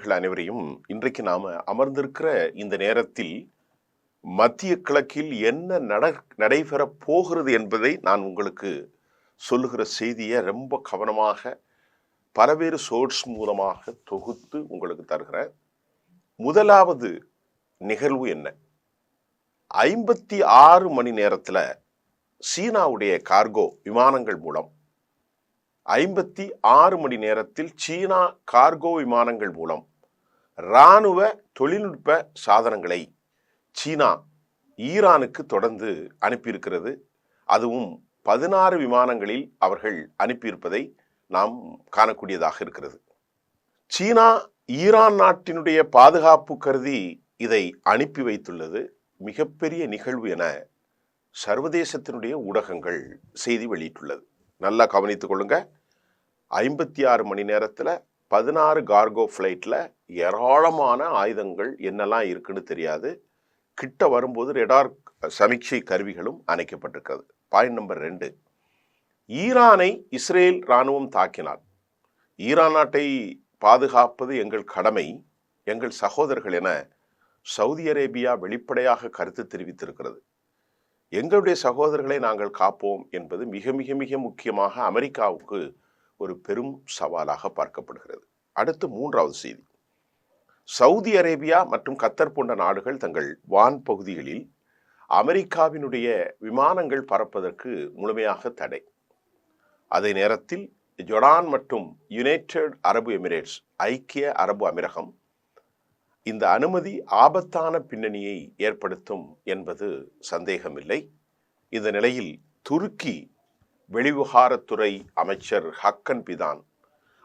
அன்பர்கள் அனைவரையும் இன்றைக்கு நாம அமர்ந்திருக்கிற இந்த நேரத்தில் மத்திய கிழக்கில் என்ன நடைபெற போகிறது என்பதை நான் உங்களுக்கு சொல்லுகிற செய்தியை ரொம்ப கவனமாக பல்வேறு சோர்ஸ் மூலமாக தொகுத்து உங்களுக்கு தருகிறேன். முதலாவது நிகழ்வு என்ன? 56 மணி நேரத்தில் சீனாவுடைய கார்கோ விமானங்கள் மூலம் 56 மணி நேரத்தில் சீனா கார்கோ விமானங்கள் மூலம் இராணுவ தொழில்நுட்ப சாதனங்களை சீனா ஈரானுக்கு தொடர்ந்து அனுப்பியிருக்கிறது. அதுவும் 16 விமானங்களில் அவர்கள் அனுப்பியிருப்பதை நாம் காணக்கூடியதாக இருக்கிறது. சீனா ஈரான் நாட்டினுடைய பாதுகாப்பு கருதி இதை அனுப்பி வைத்துள்ளது. மிகப்பெரிய நிகழ்வு என சர்வதேசத்தினுடைய ஊடகங்கள் செய்தி வெளியிட்டுள்ளது. நல்லா கவனித்துக் கொள்ளுங்க. 56 மணி நேரத்தில் 16 கார்கோ ஃப்ளைட்டில் ஏராளமான ஆயுதங்கள் என்னெல்லாம் இருக்குன்னு தெரியாது. கிட்ட வரும்போது ரெடார் சமீட்சை கருவிகளும் அணைக்கப்பட்டிருக்கிறது. பாயிண்ட் நம்பர் 2, ஈரானை இஸ்ரேல் இராணுவம் தாக்கினார். ஈரான் நாட்டை பாதுகாப்பது எங்கள் கடமை, எங்கள் சகோதரர்கள் என சவுதி அரேபியா வெளிப்படையாக கருத்து தெரிவித்திருக்கிறது. எங்களுடைய சகோதரர்களை நாங்கள் காப்போம் என்பது மிக மிக மிக முக்கியமாக அமெரிக்காவுக்கு ஒரு பெரும் சவாலாக பார்க்கப்படுகிறது. அடுத்து 3வது செய்தி, சவுதி அரேபியா மற்றும் கத்தர் போன்ற நாடுகள் தங்கள் வான் பகுதிகளில் அமெரிக்காவினுடைய விமானங்கள் பறப்பதற்கு முழுமையாக தடை. அதே நேரத்தில் ஜொர்டான் மற்றும் யுனைடெட் அரபு எமிரேட்ஸ் ஐக்கிய அரபு அமீரகம் இந்த அனுமதி ஆபத்தான பின்னணியை ஏற்படுத்தும் என்பது சந்தேகமில்லை. இந்த நிலையில் துருக்கி வெளிவிவகாரத்துறை அமைச்சர் ஹக்கன் பிதான்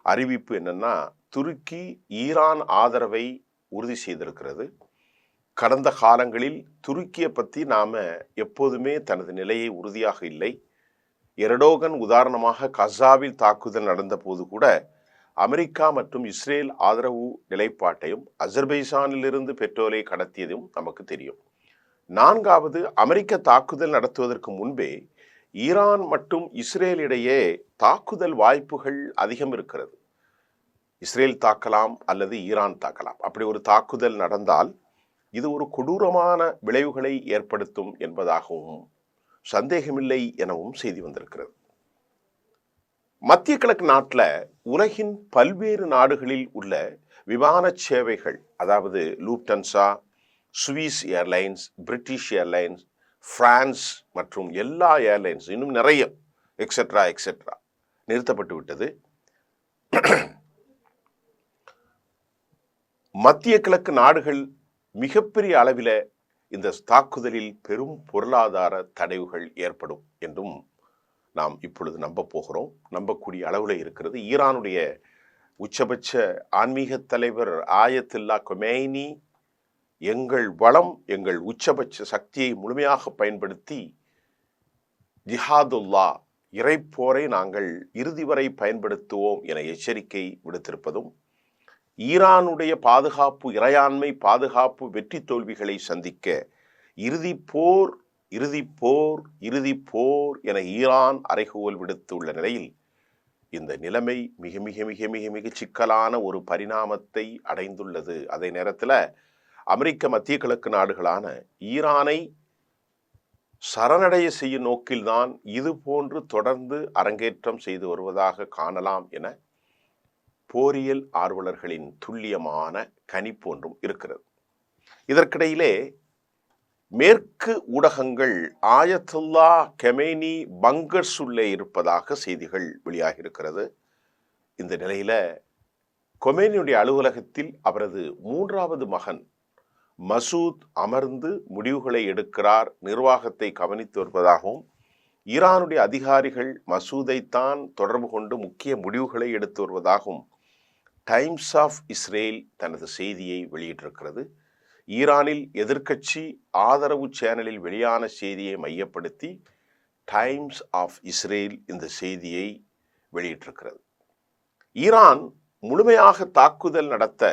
அறிவிப்பு என்னன்னா, துருக்கி ஈரான் ஆதரவை உறுதி செய்திருக்கிறது. கடந்த காலங்களில் துருக்கியை பற்றி நாம எப்போதுமே தனது நிலையை உறுதியாக இல்லை. எர்டோகன் உதாரணமாக கசாவில் தாக்குதல் நடந்த போது கூட அமெரிக்கா மற்றும் இஸ்ரேல் ஆதரவு நிலைப்பாட்டையும் அசர்பைஜானிலிருந்து பெட்ரோலை கடத்தியதும் நமக்கு தெரியும். 4வது, அமெரிக்க தாக்குதல் நடத்துவதற்கு முன்பே ஈரான் மற்றும் இஸ்ரேல் இடையே தாக்குதல் வாய்ப்புகள் அதிகம் இருக்கிறது. இஸ்ரேல் தாக்கலாம் அல்லது ஈரான் தாக்கலாம். அப்படி ஒரு தாக்குதல் நடந்தால் இது ஒரு கொடூரமான விளைவுகளை ஏற்படுத்தும் என்பதாகவும் சந்தேகமில்லை எனவும் செய்தி வந்திருக்கிறது. மத்திய கிழக்கு நாட்டில் உலகின் பல்வேறு நாடுகளில் உள்ள விமான சேவைகள், அதாவது Lufthansa, Swiss airlines, British airlines, France மற்றும் எல்லா ஏர்லைன்ஸ், இன்னும் நிறைய எக்ஸெட்ரா நிறுத்தப்பட்டு விட்டது. மத்திய கிழக்கு நாடுகள் மிகப்பெரிய அளவில் இந்த தாக்குதலில் பெரும் பொருளாதார தடைவுகள் ஏற்படும் என்றும் நாம் இப்பொழுது நம்பக்கூடிய அளவில் இருக்கிறது. ஈரானுடைய உச்சபட்ச ஆன்மீக தலைவர் ஆயத்துல்லா கொமேனி, எங்கள் வளம், எங்கள் உச்சபட்ச சக்தியை முழுமையாக பயன்படுத்தி ஜிஹாதுல்லா இறைப்போரை நாங்கள் இறுதி வரை பயன்படுத்துவோம் என எச்சரிக்கை விடுத்திருப்பதும், ஈரானுடைய பாதுகாப்பு, இறையாண்மை பாதுகாப்பு வெற்றி தோல்விகளை சந்திக்க இறுதி போர் என ஈரான் அறைகூவல் விடுத்துள்ள நிலையில் இந்த நிலைமை மிக மிக மிக மிக மிக சிக்கலான ஒரு பரிணாமத்தை அடைந்துள்ளது. அதே நேரத்தில் அமெரிக்க மத்திய கிழக்கு நாடுகளான ஈரானை சரணடைய செய்யும் நோக்கில்தான் இது போன்று தொடர்ந்து அரங்கேற்றம் செய்து வருவதாக காணலாம் என போரியல் ஆர்வலர்களின் துல்லியமான கணிப்பு ஒன்றும் இருக்கிறது. இதற்கிடையிலே மேற்கு ஊடகங்கள் ஆயத்துல்லா கமேனி பங்கர்ஸ் உள்ளே இருப்பதாக செய்திகள் வெளியாகி இருக்கிறது. இந்த நிலையில கொமேனியுடைய அலுவலகத்தில் அவரது 3வது மகன் மசூத் அமர்ந்து முடிவுகளை எடுக்கிறார், நிர்வாகத்தை கவனித்து வருவதாகவும், ஈரானுடைய அதிகாரிகள் மசூதைத்தான் தொடர்பு கொண்டு முக்கிய முடிவுகளை எடுத்து வருவதாகவும் டைம்ஸ் ஆஃப் இஸ்ரேல் தனது செய்தியை வெளியிட்டிருக்கிறது. ஈரானில் எதிர்க்கட்சி ஆதரவு சேனலில் வெளியான செய்தியை மையப்படுத்தி டைம்ஸ் ஆஃப் இஸ்ரேல் இந்த செய்தியை வெளியிட்டிருக்கிறது. ஈரான் முழுமையாக தாக்குதல் நடத்த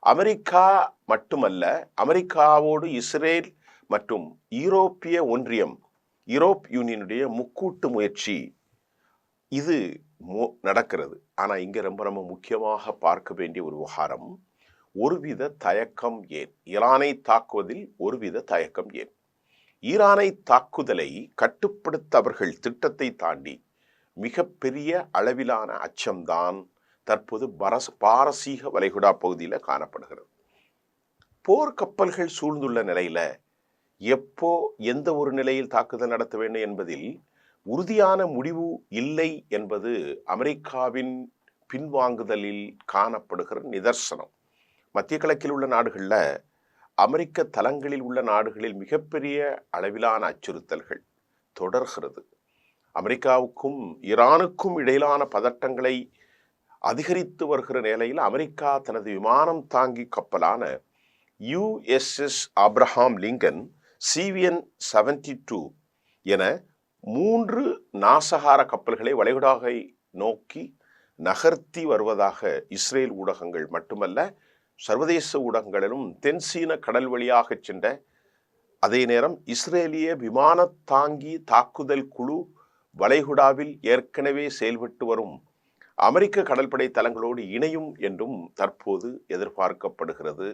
அமெரிக்கா மட்டுமல்ல, அமெரிக்காவோடு இஸ்ரேல் மற்றும் யூரோப்பிய ஒன்றியம், யூரோப் யூனியனுடைய முக்கூட்டு முயற்சி இது நடக்கிறது. ஆனால் இங்கே ரொம்ப ரொம்ப முக்கியமாக பார்க்க வேண்டிய ஒரு விவகாரம், ஒருவித தயக்கம் ஏன்? ஈரானை தாக்குவதில் ஒருவித தயக்கம் ஏன்? ஈரானை தாக்குதலை கட்டுப்படுத்த அவர்கள் திட்டத்தை தாண்டி மிகப்பெரிய அளவிலான அச்சம்தான் தற்போது பாரசீக வளைகுடா பகுதியில் காணப்படுகிறது. போர்க்கப்பல்கள் சூழ்ந்துள்ள நிலையில எப்போ எந்த ஒரு நிலையில் தாக்குதல் நடத்த வேண்டும் என்பதில் உறுதியான முடிவு இல்லை என்பது அமெரிக்காவின் பின்வாங்குதலில் காணப்படுகிற நிதர்சனம். மத்திய கிழக்கில் உள்ள நாடுகளில் அமெரிக்க தளங்களில் உள்ள நாடுகளில் மிகப்பெரிய அளவிலான அச்சுறுத்தல்கள் தொடர்கிறது. அமெரிக்காவுக்கும் ஈரானுக்கும் இடையிலான பதட்டங்களை அதிகரித்து வருகிற நிலையில் அமெரிக்கா தனது விமானம் தாங்கி கப்பலான USS ஆப்ரஹாம் லிங்கன் CVN-72 என 3 நாசகார கப்பல்களை வளைகுடாவை நோக்கி நகர்த்தி வருவதாக இஸ்ரேல் ஊடகங்கள் மட்டுமல்ல சர்வதேச ஊடகங்களிலும் தென்சீன கடல் வழியாக சென்ற அதே நேரம் இஸ்ரேலிய விமான தாங்கி தாக்குதல் குழு வளைகுடாவில் ஏற்கனவே செயல்பட்டு வரும் அமெரிக்க கடற்படை தளங்களோடு இணையும் என்றும் தற்போது எதிர்பார்க்கப்படுகிறது.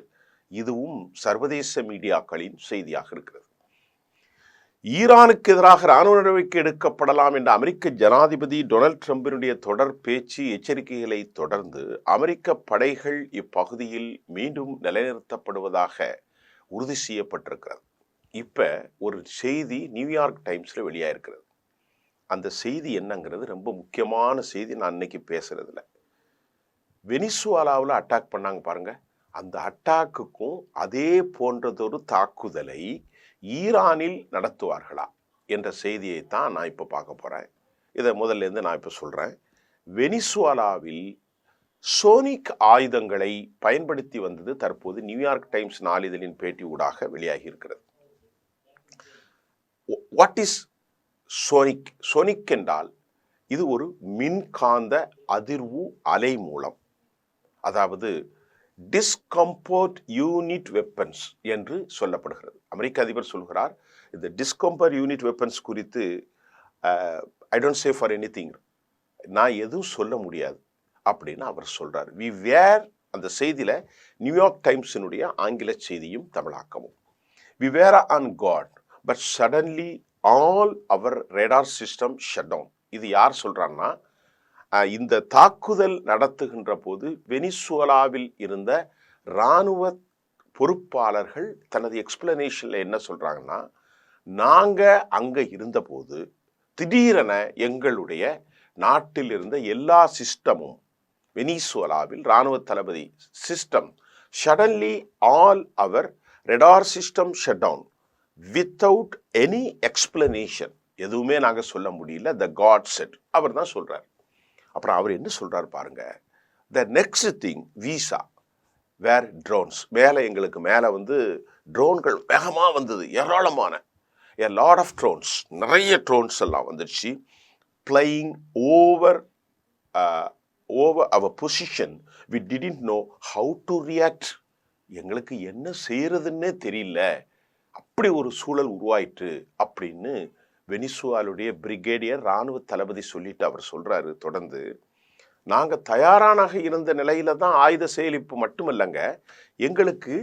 இதுவும் சர்வதேச மீடியாக்களின் செய்தியாக இருக்கிறது. ஈரானுக்கு எதிராக இராணுவ நடவடிக்கை எடுக்கப்படலாம் என்ற அமெரிக்க ஜனாதிபதி டொனால்ட் ட்ரம்பினுடைய தொடர் பேச்சு எச்சரிக்கைகளை தொடர்ந்து அமெரிக்க படைகள் இப்பகுதியில் மீண்டும் நிலைநிறுத்தப்படுவதாக உறுதி செய்யப்பட்டிருக்கிறது. இப்ப ஒரு செய்தி நியூயார்க் டைம்ஸ்ல வெளியாயிருக்கிறது. அந்த செய்தி என்னங்கிறது ரொம்ப முக்கியமான செய்தி. நான் இன்னைக்கு பேசுறதுல வெனிசுவேலாவில் அட்டாக் பண்ணாங்க பாருங்க. அந்த அட்டாக்குக்கும் அதே போன்றதொரு தாக்குதலை ஈரானில் நடத்துவார்களா என்ற செய்தியை தான் நான் இப்போ பார்க்க போறேன். இதை முதல்ல இருந்து நான் இப்போ சொல்றேன். வெனிசுவேலாவில் சோனிக் ஆயுதங்களை பயன்படுத்தி வந்தது தற்போது நியூயார்க் டைம்ஸ் நாளிதழின் பேட்டி ஊடாக வெளியாகி இருக்கிறது. What is sonic? சோனிக் என்றால் இது ஒரு மின்காந்த அதிர்வு அலை மூலம், அதாவது டிஸ்கம்பர்ட் யூனிட் வெப்பன்ஸ் என்று சொல்லப்படுகிறது. அமெரிக்க அதிபர் சொல்கிறார், இந்த டிஸ்கம்பர் யூனிட் வெப்பன்ஸ் குறித்து I don't say for anything, நான் எதுவும் சொல்ல முடியாது அப்படின்னு அவர் சொல்றார். வி வேர், அந்த செய்தியில நியூயார்க் டைம்ஸினுடைய ஆங்கில செய்தியும் தமிழாக்கமும், we were on guard but suddenly all our radar system shut down. இது யார் சொல்றான்னா, இந்த தாக்குதல் நடத்துகின்ற போது வெனிசுவேலாவில் இருந்த இராணுவ பொறுப்பாளர்கள் தனது எக்ஸ்பிளனேஷன்ல என்ன சொல்றாங்கன்னா, நாங்க அங்க இருந்தபோது திடீரென எங்களுடைய நாட்டில் இருந்த எல்லா சிஸ்டமும், வெனிசுவேலாவில் இராணுவ தளபதி system, suddenly all our radar system shut down without any explanation. எதுவுமே நாங்க சொல்ல முடியல, த காட் செட், அவர் தான் சொல்றார். அப்புறம் அவர் என்ன சொல்றாரு பாருங்க, the next thing we saw were drones. மேலே எங்களுக்கு மேலே வந்து ட்ரோன்கள் வேகமாக வந்தது, ஏராளமான a lot of drones, நிறைய ட்ரோன்ஸ் எல்லாம் வந்துடுச்சு. Flying over our position, we didn't know how to react. எங்களுக்கு என்ன செய்யறதுன்னே தெரியல, அப்படி ஒரு சூழல் உருவாயிற்று அப்படின்னு வெனிசுவேலாவுடைய பிரிகேடியர் இராணுவ தளபதி சொல்லிட்டு அவர் சொல்றாரு. தொடர்ந்து, நாங்க தயாரானாக இருந்த நிலையில தான் ஆயுத செயலிப்பு மட்டுமல்லங்க, எங்களுக்கு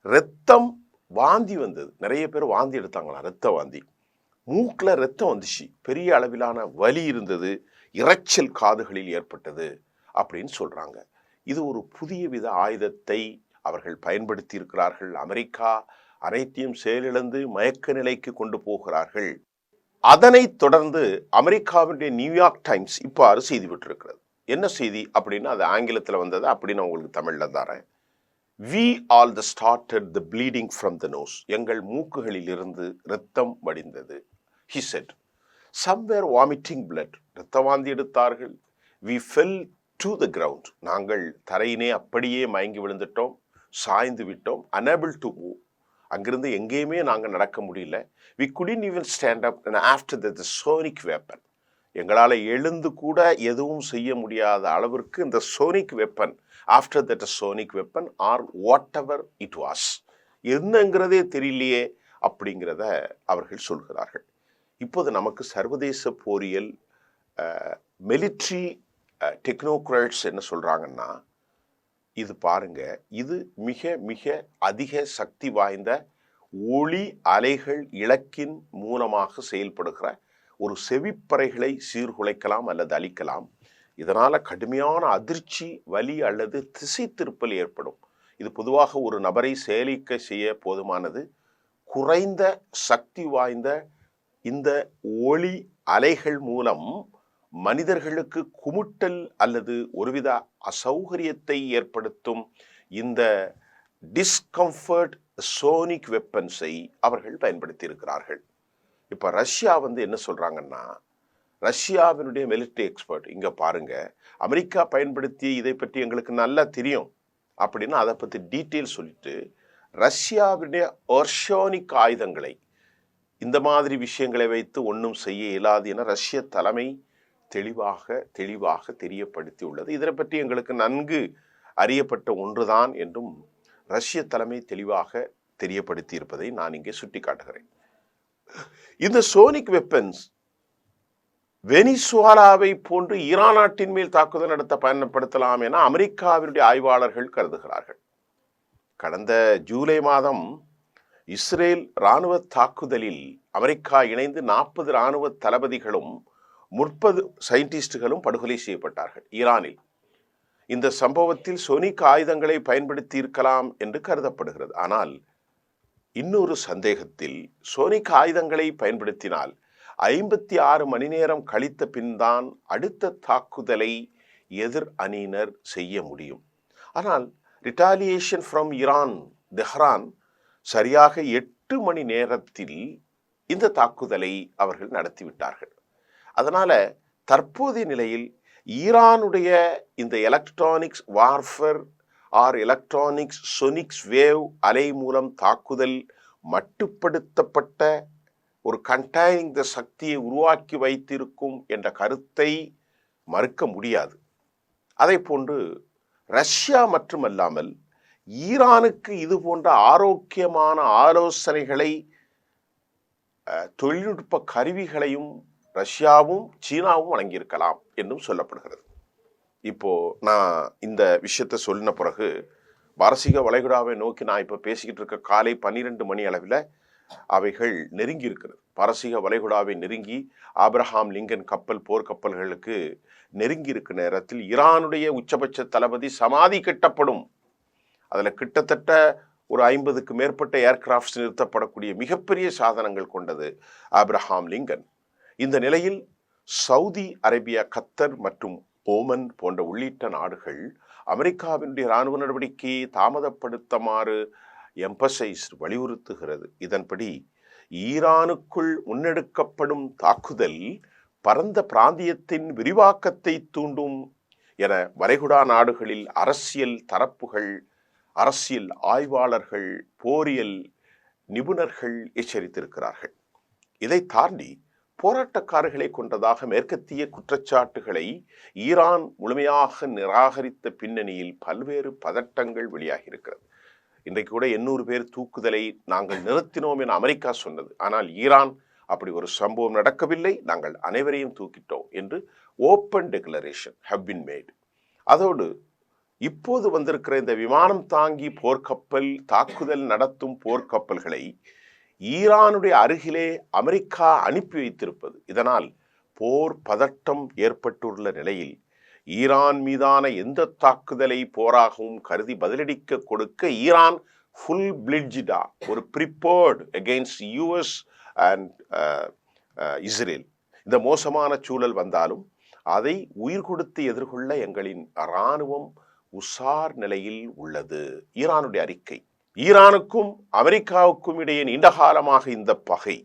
ரத்தம் வாந்தி வந்தது, நிறைய பேர் வாந்தி எடுத்தாங்களாம், ரத்த வாந்தி, மூக்குல ரத்தம் வந்துச்சு, பெரிய அளவிலான வலி இருந்தது, இரைச்சல் காதுகளில் ஏற்பட்டது அப்படின்னு சொல்றாங்க. இது ஒரு புதிய வித ஆயுதத்தை அவர்கள் பயன்படுத்தி இருக்கிறார்கள். அமெரிக்கா அனைத்தையும் செயலிழந்து மயக்க நிலைக்கு கொண்டு போகிறார்கள். அதனைத் தொடர்ந்து அமெரிக்காவுடைய நியூயார்க் டைம்ஸ் இவ்வாறு செய்தி விட்டிருக்கிறது. என்ன செய்தி அப்படின்னு, அது ஆங்கிலத்தில் வந்தது, அப்படின்னு உங்களுக்கு தமிழ்ல தரேன். We all started the bleeding from the nose. எங்கள் மூக்குகளில் இருந்து இரத்தம் வடிந்தது. He said, some were vomiting blood. இரத்த வாந்தி எடுத்தார்கள். We fell to the ground. நாங்கள் தரையினே அப்படியே மயங்கி விழுந்துட்டோம், சாய்ந்து விட்டோம். Unable to move. அங்கிருந்து எங்கேயுமே நாங்கள் நடக்க முடியல. We couldn't even stand up. And after that, the sonic weapon. எங்களால் எழுந்து கூட எதுவும் செய்ய முடியாத அளவிற்கு இந்த sonic weapon, after that sonic weapon or whatever it was, என்னங்கிறதே தெரியலையே அப்படிங்கிறத அவர்கள் சொல்கிறார்கள். இப்போது நமக்கு சர்வதேச போரியல் மிலிட்ரி டெக்னோக்ராட்ஸ் என்ன சொல்றாங்கன்னா, இது பாருங்க, இது மிக மிக அதிக சக்தி வாய்ந்த ஒளி அலைகள் இலக்கின் மூலமாக செயல்படுகிற ஒரு செவிப்பறைகளை சீர்குலைக்கலாம் அல்லது அழிக்கலாம். இதனால கடுமையான அதிர்ச்சி, வலி அல்லது திசை திருப்பல் ஏற்படும். இது பொதுவாக ஒரு நபரை செயலிக்க செய்ய போதுமானது. குறைந்த சக்தி வாய்ந்த இந்த ஒளி அலைகள் மூலம் மனிதர்களுக்கு குமுட்டல் அல்லது ஒருவித அசௌகரியத்தை ஏற்படுத்தும் இந்த டிஸ்கம்ஃபர்ட் சோனிக் வெப்பன்ஸை அவர்கள் பயன்படுத்தி இருக்கிறார்கள். இப்ப ரஷ்யா என்ன சொல்றாங்கன்னா, ரஷ்யாவினுடைய மிலிட்டரி எக்ஸ்பர்ட், இங்க பாருங்க, அமெரிக்கா பயன்படுத்திய இதை பற்றி எங்களுக்கு நல்லா தெரியும் அப்படின்னு அதை பத்தி டீட்டெயில் சொல்லிட்டு, ரஷ்யாவுடைய ஓர்ஷோனிக் ஆயுதங்களை இந்த மாதிரி விஷயங்களை வைத்து ஒன்றும் செய்ய இயலாது என ரஷ்ய தலைமை தெளிவாக தெரியப்படுத்தி உள்ளது. இதனை பற்றி எங்களுக்கு நன்கு அறியப்பட்ட ஒன்றுதான் என்றும் ரஷ்ய தலைமை தெளிவாக தெரியப்படுத்தி இருப்பதை நான் இங்கே சுட்டி காட்டுகிறேன். இந்த சோனிக் வெப்பன்ஸ் வெனிசுவாலாவை போன்று ஈரான் நாட்டின் மேல் தாக்குதல் நடத்த பயன்படுத்தலாம் என அமெரிக்காவினுடைய ஆய்வாளர்கள் கருதுகிறார்கள். கடந்த ஜூலை மாதம் இஸ்ரேல் இராணுவ தாக்குதலில் அமெரிக்கா இணைந்து 40 இராணுவ தளபதிகளும் 30 சயின்டிஸ்டுகளும் படுகொலை செய்யப்பட்டார்கள் ஈரானில். இந்த சம்பவத்தில் சோனிக் ஆயுதங்களை பயன்படுத்தி இருக்கலாம் என்று கருதப்படுகிறது. ஆனால் இன்னொரு சந்தேகத்தில் சோனிக் ஆயுதங்களை பயன்படுத்தினால் 56 மணி நேரம் கழித்த பின்தான் அடுத்த தாக்குதலை எதிர் அணியினர் செய்ய முடியும். ஆனால் ரிட்டாலியேஷன் ஃப்ரம் ஈரான் தெஹ்ரான் சரியாக 8 மணி நேரத்தில் இந்த தாக்குதலை அவர்கள் நடத்திவிட்டார்கள். அதனால தற்போதைய நிலையில் ஈரானுடைய இந்த electronics warfare or electronics sonics wave அலை மூலம் தாக்குதல் மட்டுப்படுத்தப்பட்ட ஒரு கண்டைனிங் த சக்தியை உருவாக்கி வைத்திருக்கும் என்ற கருத்தை மறுக்க முடியாது. அதை போன்று ரஷ்யா மட்டுமல்லாமல் ஈரானுக்கு இது போன்ற ஆரோக்கியமான ஆலோசனைகளை, தொழில்நுட்ப கருவிகளையும் ரஷ்யாவும் சீனாவும் வழங்கியிருக்கலாம் என்றும் சொல்லப்படுகிறது. இப்போ நான் இந்த விஷயத்தை சொன்ன பிறகு பாரசீக வளைகுடாவை நோக்கி நான் இப்போ பேசிக்கிட்டு இருக்க காலை 12 மணி அளவில் அவைகள் நெருங்கி இருக்கிறது. பாரசீக வளைகுடாவை நெருங்கி ஆப்ரஹாம் லிங்கன் கப்பல் போர்க்கப்பல்களுக்கு நெருங்கி இருக்க நேரத்தில் ஈரானுடைய உச்சபட்ச தளபதி சமாதி கட்டப்படும். அதில் கிட்டத்தட்ட ஒரு 50க்கு மேற்பட்ட ஏர்கிராஃப்ட்ஸ் நிறுத்தப்படக்கூடிய மிகப்பெரிய சாதனங்கள் கொண்டது ஆப்ரஹாம் லிங்கன். இந்த நிலையில் சவுதி அரேபியா, கத்தர் மற்றும் ஓமன் போன்ற உள்ளிட்ட நாடுகள் அமெரிக்காவினுடைய இராணுவ நடவடிக்கையை தாமதப்படுத்துமாறு வலியுறுத்துகிறது. இதன்படி ஈரானுக்குள் முன்னெடுக்கப்படும் தாக்குதல் பரந்த பிராந்தியத்தின் விரிவாக்கத்தை தூண்டும் என வளைகுடா நாடுகளில் அரசியல் தரப்புகள், அரசியல் ஆய்வாளர்கள், போரியல் நிபுணர்கள் எச்சரித்திருக்கிறார்கள். இதை தாண்டி போராட்டக்காரர்களை கொண்டதாக மேற்கத்திய குற்றச்சாட்டுகளை ஈரான் முழுமையாக நிராகரித்த பின்னணியில் பல்வேறு பதட்டங்கள் வெளியாகியிருக்கிறது. இன்றைக்கு கூட 800 பேர் தூக்குதலை நாங்கள் நிறுத்தினோம் என அமெரிக்கா சொன்னது. ஆனால் ஈரான் அப்படி ஒரு சம்பவம் நடக்கவில்லை, நாங்கள் அனைவரையும் தூக்கிட்டோம் என்று open declaration have been made. அதோடு இப்போது வந்திருக்கிற இந்த விமானம் தாங்கி போர்க்கப்பல் தாக்குதல் நடத்தும் போர்க்கப்பல்களை ஈரானுடைய அருகிலே அமெரிக்கா அனுப்பி வைத்திருப்பது, இதனால் போர் பதட்டம் ஏற்பட்டுள்ள நிலையில் ஈரான் மீதான எந்த தாக்குதலை போராகவும் கருதி பதிலடிக்க கொடுக்க ஈரான் ஃபுல் பிளிட்ஜிடா ஒரு prepared against US and Israel. இந்த மோசமான சூழல் வந்தாலும் அதை உயிர் கொடுத்து எதிர்கொள்ள எங்களின் இராணுவம் உஷார் நிலையில் உள்ளது. ஈரானுடைய அறிக்கை. ஈரானுக்கும் அமெரிக்காவுக்கும் இடையே நீண்டகாலமாக இந்த பகை.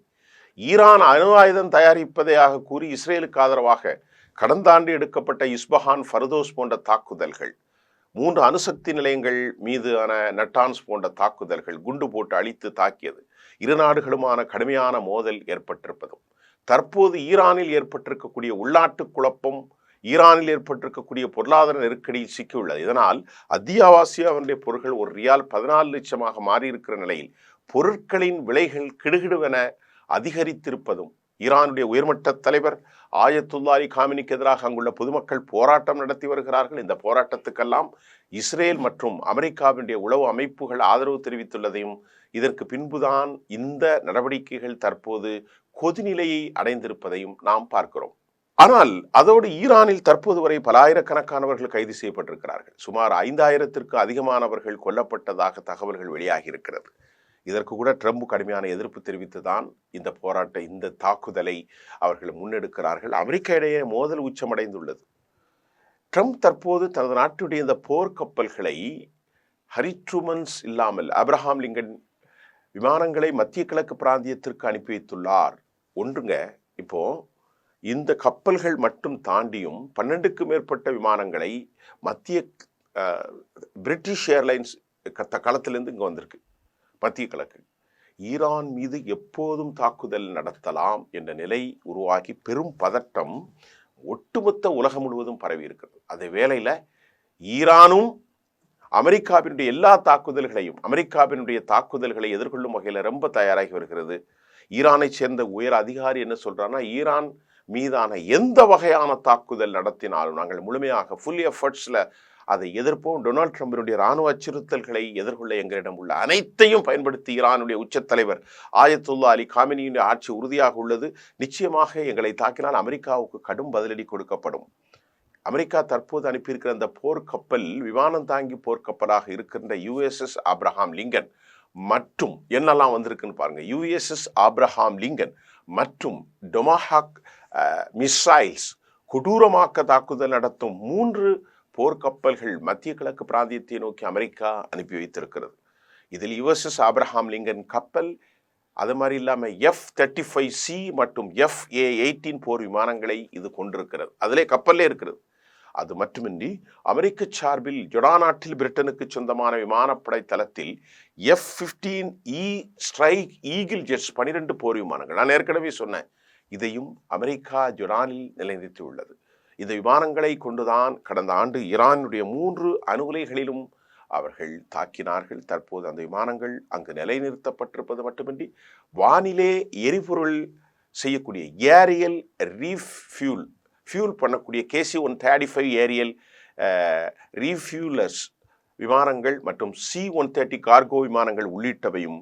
ஈரான் அணு ஆயுதம் தயாரிப்பதாக கூறி இஸ்ரேலுக்கு ஆதரவாக கடந்த ஆண்டு எடுக்கப்பட்ட இஸ்பஹான், ஃபர்தோஸ் போன்ற தாக்குதல்கள், 3 அணுசக்தி நிலையங்கள் மீதான நட்டான்ஸ் போன்ற தாக்குதல்கள், குண்டு போட்டு அழித்து தாக்கியது, இரு நாடுகளுமான கடுமையான மோதல் ஏற்பட்டிருப்பதும், தற்போது ஈரானில் ஏற்பட்டிருக்கக்கூடிய உள்நாட்டு குழப்பம், ஈரானில் ஏற்பட்டிருக்கக்கூடிய பொருளாதார நெருக்கடியில் சிக்கியுள்ளது. இதனால் அத்தியாவசிய பொருட்கள் ஒரு ரியால் 14 லட்சமாக மாறியிருக்கிற நிலையில் பொருட்களின் விலைகள் கிடுகிடுவென அதிகரித்திருப்பதும் ஈரானுடைய உயர்மட்ட தலைவர் ஆயத்துல்லா அலி காமினிக்கு எதிராக அங்குள்ள பொதுமக்கள் போராட்டம் நடத்தி வருகிறார்கள். இந்த போராட்டத்துக்கெல்லாம் இஸ்ரேல் மற்றும் அமெரிக்காவினுடைய உளவு அமைப்புகள் ஆதரவு தெரிவித்துள்ளதையும் இதற்கு பின்புதான் இந்த நடவடிக்கைகள் தற்போது கொதிநிலையை அடைந்திருப்பதையும் நாம் பார்க்கிறோம். ஆனால் அதோடு ஈரானில் தற்போது வரை பல ஆயிரக்கணக்கானவர்கள் கைது செய்யப்பட்டிருக்கிறார்கள். சுமார் 5000த்திற்கு அதிகமானவர்கள் கொல்லப்பட்டதாக தகவல்கள் வெளியாகி இருக்கிறது. இதற்கு கூட ட்ரம்ப் கடுமையான எதிர்ப்பு தெரிவித்துதான் இந்த தாக்குதலை அவர்கள் முன்னெடுக்கிறார்கள். அமெரிக்கா இடையே மோதல் உச்சமடைந்துள்ளது. ட்ரம்ப் தற்போது தனது நாட்டுடைய இந்த போர்க்கப்பல்களை ஹரிட்ரூமன்ஸ் இல்லாமல் ஆப்ரஹாம் லிங்கன் விமானங்களை மத்திய கிழக்கு பிராந்தியத்திற்கு அனுப்பி வைத்துள்ளார். ஒன்றுங்க, இப்போ இந்த கப்பல்கள் மட்டும் தாண்டியும் 12க்கும் மேற்பட்ட விமானங்களை மத்திய பிரிட்டிஷ் ஏர்லைன்ஸ் களத்திலிருந்து இங்கே வந்திருக்கு. மத்திய கிழக்கு ஈரான் மீது எப்போதும் தாக்குதல் நடத்தலாம் என்ற நிலை உருவாகி பெரும் பதட்டம் ஒட்டுமொத்த உலகம் முழுவதும் பரவி இருக்கிறது. அதே வேளையில ஈரானும் அமெரிக்காவினுடைய எல்லா தாக்குதல்களையும் அமெரிக்காவினுடைய தாக்குதல்களை எதிர்கொள்ளும் வகையில் ரொம்ப தயாராகி வருகிறது. ஈரானை சேர்ந்த உயர் அதிகாரி என்ன சொல்றான்னா, ஈரான் மீதான எந்த வகையான தாக்குதல் நடத்தினாலும் நாங்கள் முழுமையாக ஃபுல் எஃபர்ட்ஸ்ல அதை எதிர்ப்போம். டொனால்ட் ட்ரம்பினுடைய இராணுவ அச்சுறுத்தல்களை எதிர்கொள்ள எங்களிடம் உள்ள அனைத்தையும் பயன்படுத்தி ஈரானுடைய உச்ச தலைவர் ஆயத்துல்லா அலி காமினியுடைய ஆட்சி உறுதியாக உள்ளது. நிச்சயமாக எங்களை தாக்கினால் அமெரிக்காவுக்கு கடும் பதிலடி கொடுக்கப்படும். அமெரிக்கா தற்போது அனுப்பியிருக்கிற அந்த போர்க்கப்பல் விமானம் தாங்கி போர்க்கப்பலாக இருக்கின்ற USS ஆப்ரஹாம் லிங்கன் மற்றும் என்னெல்லாம் வந்திருக்குன்னு பாருங்க. USS ஆப்ரஹாம் லிங்கன் மற்றும் டொமாஹாக் மிசைல்ஸ் கொடூரமாக்க தாக்குதல் நடத்தும் 3 போர்க்கப்பல்கள் மத்திய கிழக்கு பிராந்தியத்தை நோக்கி அமெரிக்கா அனுப்பி வைத்திருக்கிறது. இதில் USS ஆப்ரஹாம் லிங்கன் கப்பல், அது மாதிரி இல்லாமல் F-35C மற்றும் FA-18 போர் விமானங்களை இது கொண்டிருக்கிறது. அதிலே கப்பல்லே இருக்கிறது. அது மட்டுமின்றி அமெரிக்க சார்பில் ஜொர்டான் நாட்டில் பிரிட்டனுக்கு சொந்தமான விமானப்படை தளத்தில் F-15E ஸ்ட்ரைக் ஈகிள் ஜெட்ஸ் 12 போர் விமானங்கள், நான் ஏற்கனவே சொன்னேன், இதையும் அமெரிக்கா ஜொர்டானில் நிலைநிறுத்தி உள்ளது. இந்த விமானங்களை கொண்டுதான் கடந்த ஆண்டு ஈரானுடைய 3 அணு உலைகளிலும் அவர்கள் தாக்கினார்கள். தற்போது அந்த விமானங்கள் அங்கு நிலைநிறுத்தப்பட்டிருப்பது மட்டுமின்றி வானிலே எரிபொருள் செய்யக்கூடிய ஏரியல் ரீஃபியூல் பண்ணக்கூடிய KC-135 ஏரியல் ரீஃபியூலர்ஸ் விமானங்கள் மற்றும் C-130 கார்கோ விமானங்கள் உள்ளிட்டவையும்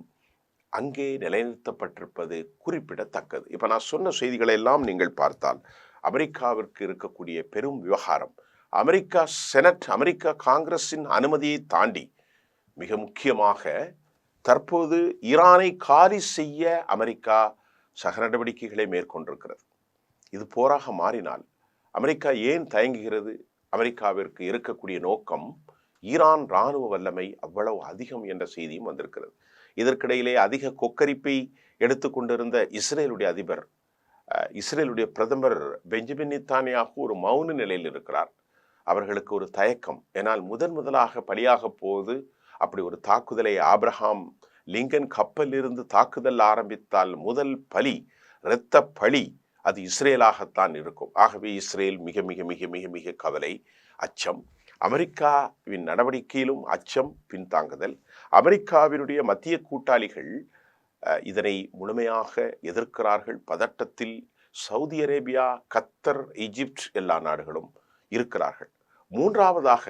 அங்கே நிலைநிறுத்தப்பட்டிருப்பது குறிப்பிடத்தக்கது. இப்போ நான் சொன்ன செய்திகளை எல்லாம் நீங்கள் பார்த்தால் அமெரிக்காவிற்கு இருக்கக்கூடிய பெரும் விவகாரம், அமெரிக்கா செனட், அமெரிக்கா காங்கிரஸின் அனுமதியை தாண்டி மிக முக்கியமாக தற்போது ஈரானை காலி செய்ய அமெரிக்கா சக நடவடிக்கைகளை மேற்கொண்டிருக்கிறது. இது போராக மாறினால் அமெரிக்கா ஏன் தயங்குகிறது? அமெரிக்காவிற்கு இருக்கக்கூடிய நோக்கம் ஈரான் இராணுவ வல்லமை அவ்வளவு அதிகம் என்ற செய்தியும் வந்திருக்கிறது. இதற்கிடையிலே அதிக கொக்கரிப்பை எடுத்துக்கொண்டிருந்த இஸ்ரேலுடைய அதிபர், இஸ்ரேலுடைய பிரதமர் பெஞ்சமின் நெத்தன்யாகு ஒரு மௌன நிலையில் இருக்கிறார். அவர்களுக்கு ஒரு தயக்கம். ஏனால் முதலாக பலியாக போவது அப்படி ஒரு தாக்குதலை ஆப்ரஹாம் லிங்கன் கப்பலிலிருந்து தாக்குதல் ஆரம்பித்தால் முதல் பலி, இரத்த பலி அது இஸ்ரேலாகத்தான் இருக்கும். ஆகவே இஸ்ரேல் மிக மிக மிக மிக மிக கவலை, அச்சம். அமெரிக்காவின் நடவடிக்கையிலும் அச்சம், பின்தாங்குதல். அமெரிக்காவினுடைய மத்திய கூட்டாளிகள் இதனை முழுமையாக எதிர்க்கிறார்கள். பதட்டத்தில் சவுதி அரேபியா, கத்தர், ஈஜிப்ட் எல்லா நாடுகளும் இருக்கிறார்கள். மூன்றாவதாக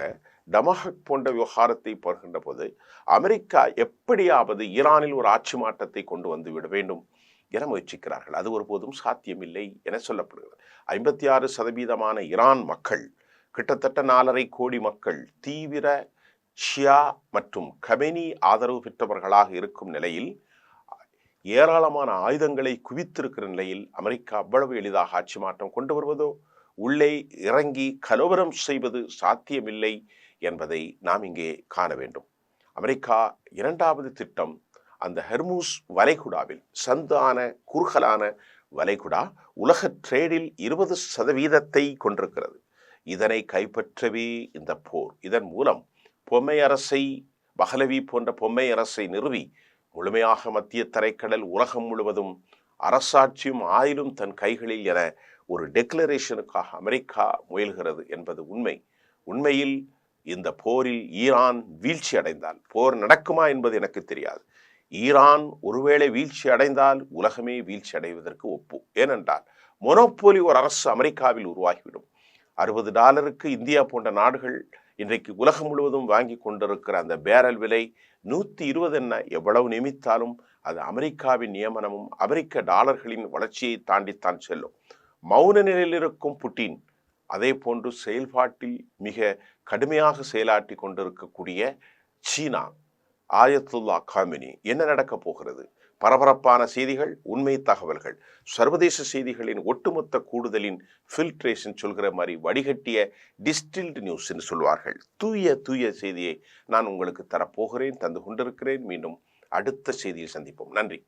டமாஹக் போன்ற விவகாரத்தை பார்க்கின்ற போது அமெரிக்கா எப்படியாவது ஈரானில் ஒரு ஆட்சி மாற்றத்தை கொண்டு வந்து விட வேண்டும் என முயற்சிக்கிறார்கள். அது ஒருபோதும் சாத்தியமில்லை என சொல்லப்படுகிறது. 56% ஈரான் மக்கள், கிட்டத்தட்ட 4.5 கோடி மக்கள் தீவிர ஷியா மற்றும் கமெனி ஆதரவு பெற்றவர்களாக இருக்கும் நிலையில் ஏராளமான ஆயுதங்களை குவித்திருக்கிற நிலையில் அமெரிக்கா அவ்வளவு எளிதாக ஆட்சி மாற்றம் கொண்டு வருவதோ உள்ளே இறங்கி கலவரம் செய்வது சாத்தியமில்லை என்பதை நாம் இங்கே காண வேண்டும். அமெரிக்கா 2வது திட்டம் அந்த ஹெர்மூஸ் வளைகுடாவில், சந்தான குறுகலான வளைகுடா உலக ட்ரேடில் 20% கொண்டிருக்கிறது. இதனை கைப்பற்றவே இந்த போர். இதன் மூலம் பொம்மை அரசை, பஹலவி போன்ற பொம்மை அரசை நிறுவி முழுமையாக மத்திய தரைக்கடல், உலகம் முழுவதும் அரசாட்சியும் ஆயிலும் தன் கைகளில் என ஒரு டெக்ளரேஷனுக்காக அமெரிக்கா முயல்கிறது என்பது உண்மை. உண்மையில் இந்த போரில் ஈரான் வீழ்ச்சி அடைந்தால் போர் நடக்குமா என்பது எனக்கு தெரியாது. ஈரான் ஒருவேளை வீழ்ச்சி அடைந்தால் உலகமே வீழ்ச்சி அடைவதற்கு ஒப்பு. ஏனென்றால் மொனோப்போலி ஒரு அரசு அமெரிக்காவில் உருவாகிவிடும். $60 இந்தியா போன்ற நாடுகள் இன்றைக்கு உலகம் முழுவதும் வாங்கி கொண்டிருக்கிற அந்த பேரல் விலை 120 என்ன எவ்வளவு நியமித்தாலும் அது அமெரிக்காவின் நியமனமும் அமெரிக்க டாலர்களின் வளர்ச்சியை தாண்டித்தான் செல்லும். மௌன நிலையில் இருக்கும் புட்டின், அதே போன்று செயல்பாட்டில் மிக கடுமையாக செயலாற்றி கொண்டிருக்கக்கூடிய சீனா, ஆயத்துல்லா காமினி, என்ன நடக்கப் போகிறது? பரபரப்பான செய்திகள், உண்மை தகவல்கள், சர்வதேச செய்திகளின் ஒட்டுமொத்த கூடுதலின் ஃபில்ட்ரேஷன் சொல்கிற மாதிரி வடிகட்டிய டிஸ்டில்டு நியூஸ் என்று சொல்வார்கள். தூய செய்தியை நான் உங்களுக்கு தரப்போகிறேன், தந்து கொண்டிருக்கிறேன். மீண்டும் அடுத்த செய்தியில் சந்திப்போம். நன்றி.